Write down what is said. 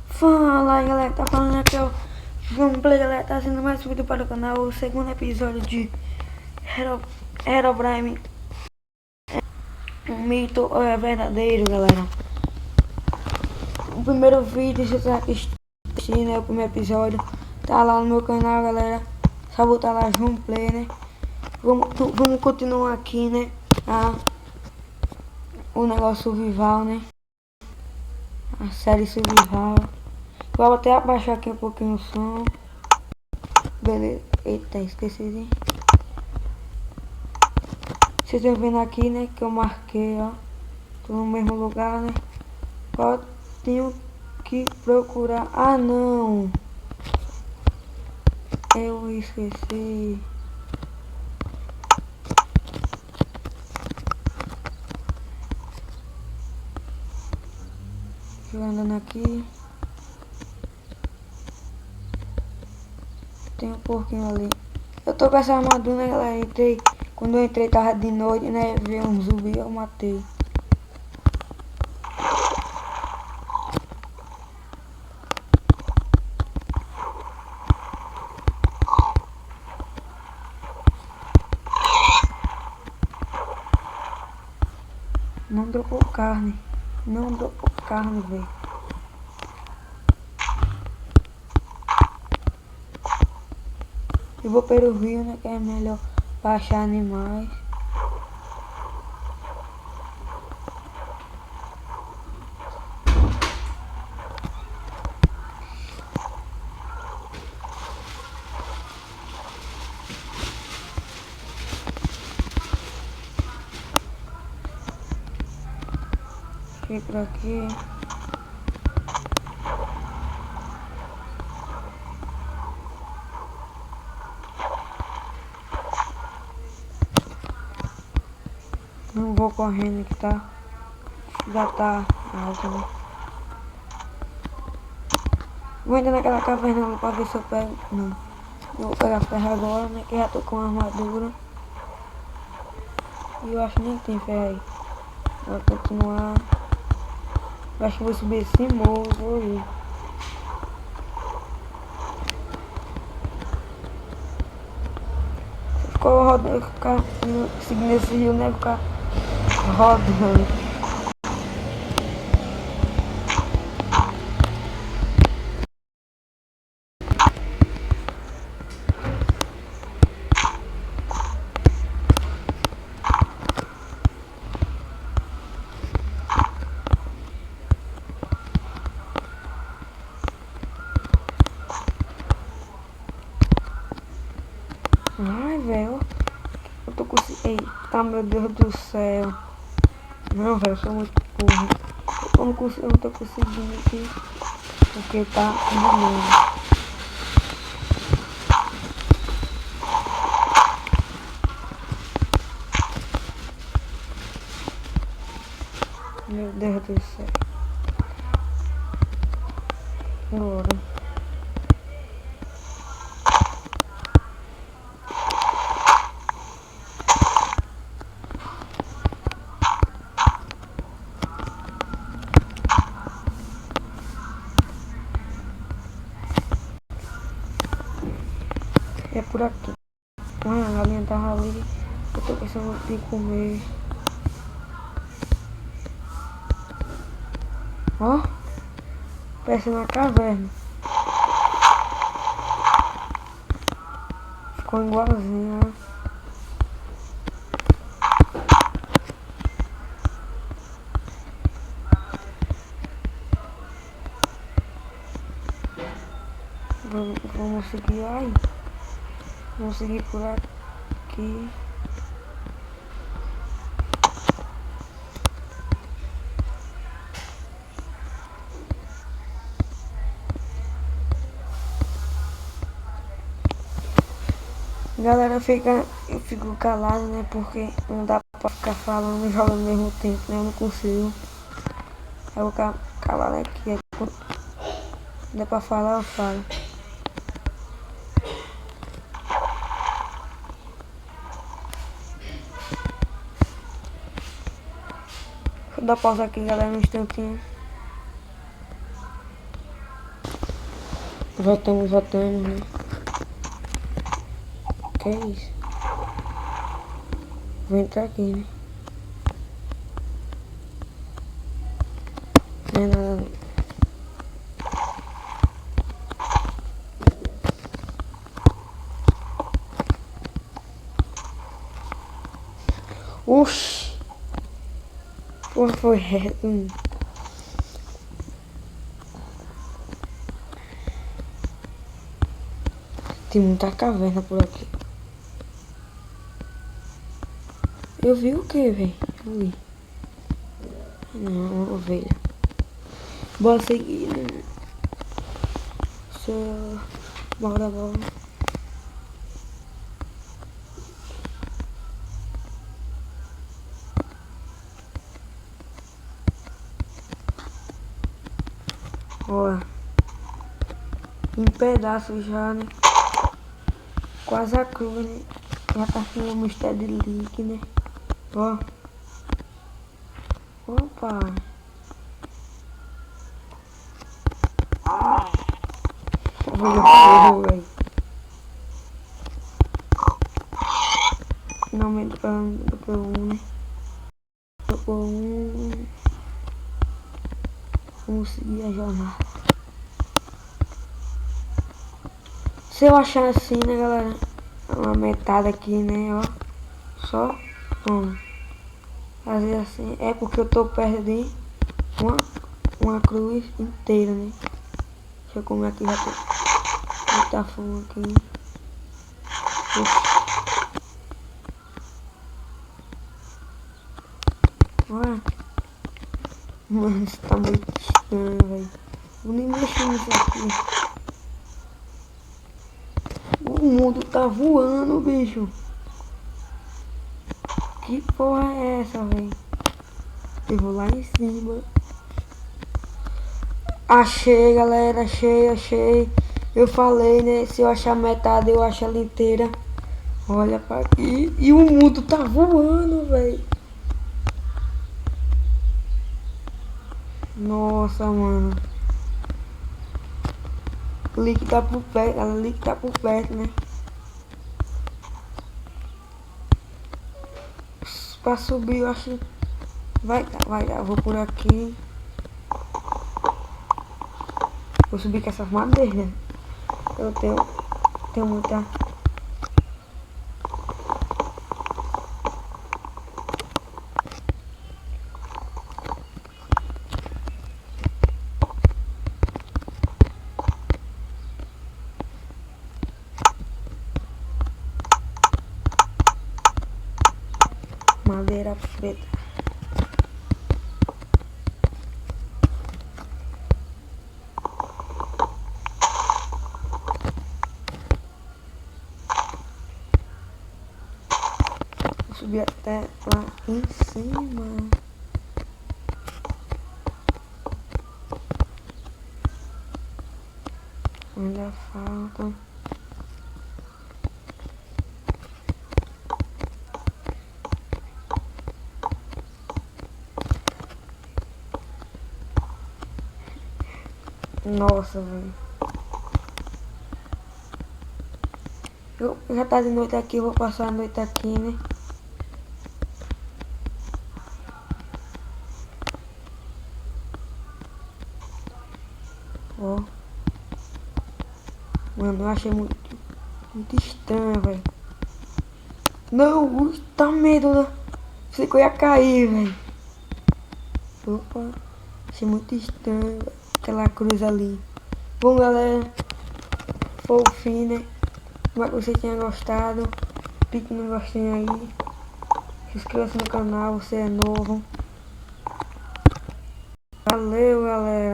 Fala aí galera, tá falando aqui ó, Gameplay, galera, tá sendo mais um vídeo para o canal, o segundo episódio de Herobrine, um mito ou é verdadeiro, galera. O primeiro vídeo, se você tá assistindo, né, o primeiro episódio, tá lá no meu canal, galera, só botar lá Gameplay, né. Vamos continuar aqui, né, o negócio survival, né, a série survival. Vou até abaixar aqui um pouquinho o som. Beleza. Eita, esqueci de... Vocês estão vendo aqui, né, que eu marquei, ó. Tô no mesmo lugar, né. Ó, tenho que procurar... Ah, não. Eu esqueci. Tô andando aqui. Tem um porquinho ali. Eu tô com essa armadura, né, galera. Entrei. Quando eu entrei tava de noite, né. Veio um zumbi, eu matei. Não dropou carne. Não dropou carne, velho. Eu vou pelo rio, né, que é melhor pra achar animais. Fiquei por aqui. Não vou correndo que tá. Já tá alto, né? Vou entrar naquela caverna pra ver se eu pego. Não. Eu vou pegar ferro agora, né? Que já tô com a armadura. E eu acho que nem tem ferro aí. Vou continuar. Eu acho que vou subir esse morro, vou ir. Se ficou rodando, ficar seguindo esse rio, né? Ficar rodando. Ai, velho. Eu tô conseguindo. Eita, meu Deus do céu. Não, velho, eu sou muito burro. Eu não tô conseguindo aqui. Porque tá doendo. Meu Deus do céu. Agora. É por aqui. Ah, a galinha tava ali. Eu tô pensando em comer. Ó. Parece uma caverna. Ficou igualzinho, ó. Vamos seguir aí. Vamos seguir por aqui. Galera, eu fico calado, né? Porque não dá pra ficar falando e jogando ao mesmo tempo, né? Eu não consigo. Eu vou ficar calado aqui. Quando dá pra falar, eu falo. Deixa eu dar pausa aqui, galera, um instantinho. Voltamos, né? Que é isso? Vou entrar aqui, né? Não é nada não. Oxi! Porra, foi reto. Tem muita caverna por aqui. Eu vi o que, velho? Ali. Não, uma ovelha. Bora seguir, né? Bora. Olha. Em pedaços já, né? Quase a cruz, né? Já tá com uma mistério de leak, né? Ó. Opa. Olha, velho. Finalmente duplo um, né? Duplo um. Vamos seguir a jornada. Se eu achar assim, né, galera? Uma metade aqui, né, ó. Só. Vamos fazer assim. É porque eu tô perto de uma cruz inteira, né? Deixa eu comer aqui, já tô. Muita fome aqui. Olha. Mano, isso tá muito estranho, velho. Vou nem mexer nisso aqui. O mundo tá voando, bicho. Que porra é essa, velho? Eu vou lá em cima. Achei, galera. Achei. Eu falei, né? Se eu achar metade, eu acho ela inteira. Olha pra aqui. E o mundo tá voando, velho. Nossa, mano. O link tá por perto, o link tá por perto, né? Pra subir, eu acho. Vai dar. Vou por aqui. Vou subir com essas madeiras. Eu tenho muita. Madeira preta. Vou subir até lá em cima. Ainda falta. Nossa, velho. Eu já tá de noite aqui, eu vou passar a noite aqui, né? Ó. Mano, eu achei muito estranho, velho. Não, tá medo, né? Pensei que eu ia cair, velho. Opa, achei muito estranho, véio. Aquela cruz ali. Bom, galera, foi o fim, né? Espero que você tenha gostado. Pique no gostinho aí. Se inscreva no canal, você é novo. Valeu, galera.